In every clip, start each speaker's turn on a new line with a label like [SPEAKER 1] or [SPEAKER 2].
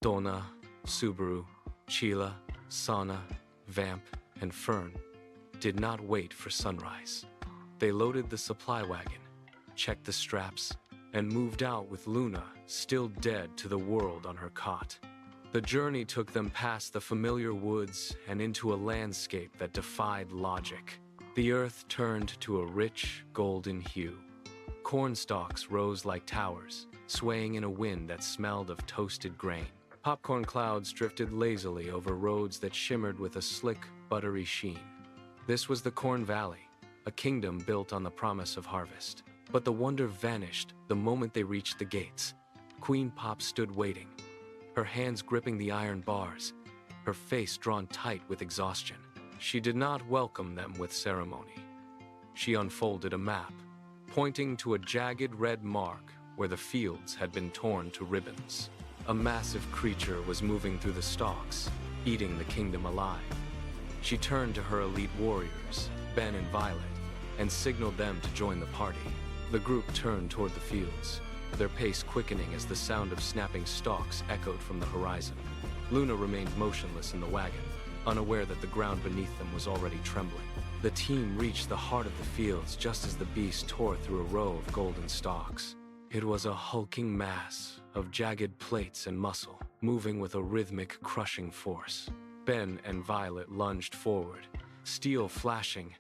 [SPEAKER 1] Donna, Subaru, Sheila, Sauna, Vamp, and Fern did not wait for sunrise. They loaded the supply wagon, checked the straps, and moved out with Luna still dead to the world on her cot. The journey took them past the familiar woods and into a landscape that defied logic. The earth turned to a rich, golden hue. Corn stalks rose like towers, swaying in a wind that smelled of toasted grain. Popcorn clouds drifted lazily over roads that shimmered with a slick, buttery sheen. This was the Corn Valley, a kingdom built on the promise of harvest. But the wonder vanished the moment they reached the gates. Queen Pop stood waiting, her hands gripping the iron bars, her face drawn tight with exhaustion. She did not welcome them with ceremony. She unfolded a map, pointing to a jagged red mark where the fields had been torn to ribbons. A massive creature was moving through the stalks, eating the kingdom alive. She turned to her elite warriors, Ben and Violet, and signaled them to join the party. The group turned toward the fields, their pace quickening as the sound of snapping stalks echoed from the horizon. Luna remained motionless in the wagon, unaware that the ground beneath them was already trembling. The team reached the heart of the fields just as the beast tore through a row of golden stalks. It was a hulking mass of jagged plates and muscle, moving with a rhythmic, crushing force. Ben and Violet lunged forward, steel flashing,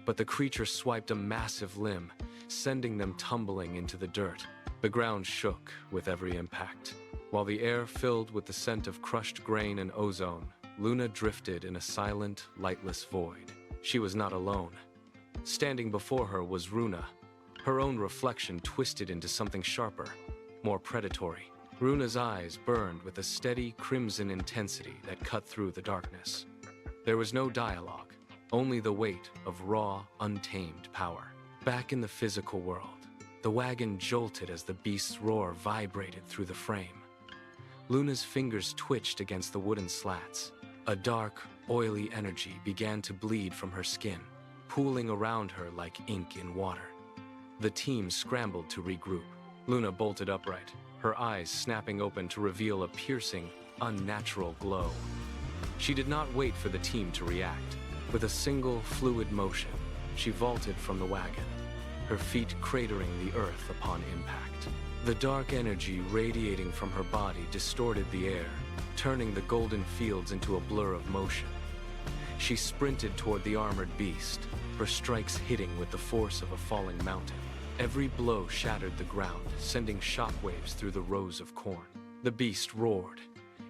[SPEAKER 1] but the creature swiped a massive limb, sending them tumbling into the dirt. The ground shook with every impact. While the air filled with the scent of crushed grain and ozone, Luna drifted in a silent, lightless void. She was not alone. Standing before her was Runa, her own reflection twisted into something sharper, more predatory. Runa's eyes burned with a steady, crimson intensity that cut through the darkness. There was no dialogue, only the weight of raw, untamed power. Back in the physical world, the wagon jolted as the beast's roar vibrated through the frame. Luna's fingers twitched against the wooden slats. A dark, oily energy began to bleed from her skin, pooling around her like ink in water. The team scrambled to regroup. Luna bolted upright, her eyes snapping open to reveal a piercing, unnatural glow. She did not wait for the team to react. With a single, fluid motion, she vaulted from the wagon, her feet cratering the earth upon impact. The dark energy radiating from her body distorted the air, turning the golden fields into a blur of motion. She sprinted toward the armored beast, her strikes hitting with the force of a falling mountain. Every blow shattered the ground, sending shockwaves through the rows of corn. The beast roared,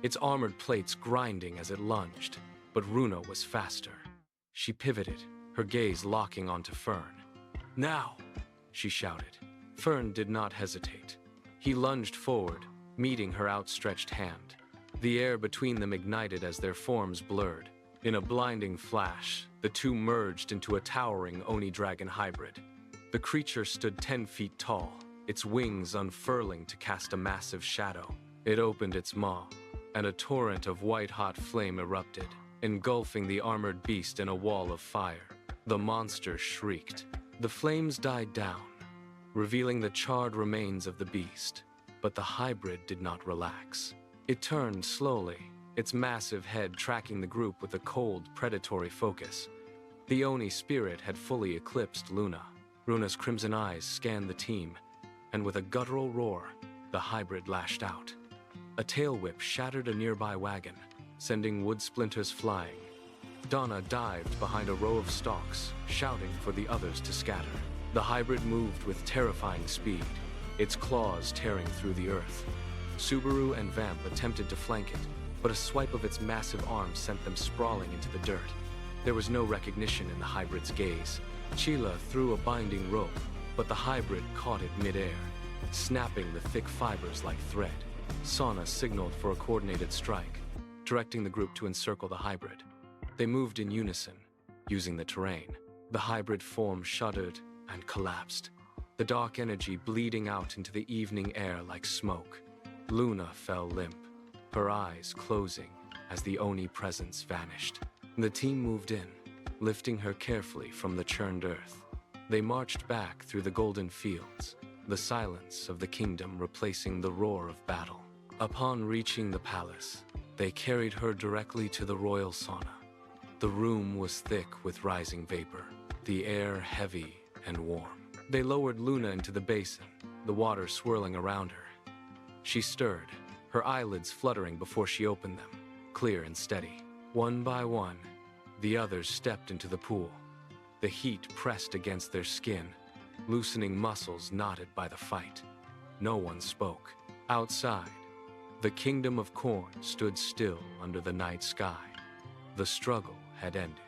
[SPEAKER 1] its armored plates grinding as it lunged, but Runa was faster. She pivoted, her gaze locking onto Fern. "Now!" she shouted. Fern did not hesitate. He lunged forward, meeting her outstretched hand. The air between them ignited as their forms blurred. In a blinding flash, the two merged into a towering Oni-Dragon hybrid. The creature stood 10 feet tall, its wings unfurling to cast a massive shadow. It opened its maw, and a torrent of white-hot flame erupted, engulfing the armored beast in a wall of fire. The monster shrieked. The flames died down, revealing the charred remains of the beast, but the hybrid did not relax. It turned slowly, its massive head tracking the group with a cold, predatory focus. The Oni spirit had fully eclipsed Luna. Runa's crimson eyes scanned the team, and with a guttural roar, the hybrid lashed out. A tail whip shattered a nearby wagon, sending wood splinters flying. Donna dived behind a row of stalks, shouting for the others to scatter. The hybrid moved with terrifying speed, its claws tearing through the earth. Subaru and Vamp attempted to flank it, but a swipe of its massive arm sent them sprawling into the dirt. There was no recognition in the hybrid's gaze. Sheila threw a binding rope, but the hybrid caught it midair, snapping the thick fibers like thread. Sauna signaled for a coordinated strike, directing the group to encircle the hybrid. They moved in unison, using the terrain. The hybrid form shuddered and collapsed, the dark energy bleeding out into the evening air like smoke. Luna fell limp, her eyes closing as the Oni presence vanished. The team moved in, lifting her carefully from the churned earth. They marched back through the golden fields, the silence of the kingdom replacing the roar of battle. Upon reaching the palace, they carried her directly to the royal sauna. The room was thick with rising vapor, the air heavy and warm. They lowered Luna into the basin, the water swirling around her. She stirred, her eyelids fluttering before she opened them, clear and steady. One by one, the others stepped into the pool. The heat pressed against their skin, loosening muscles knotted by the fight. No one spoke. Outside, the kingdom of corn stood still under the night sky. The struggle had ended.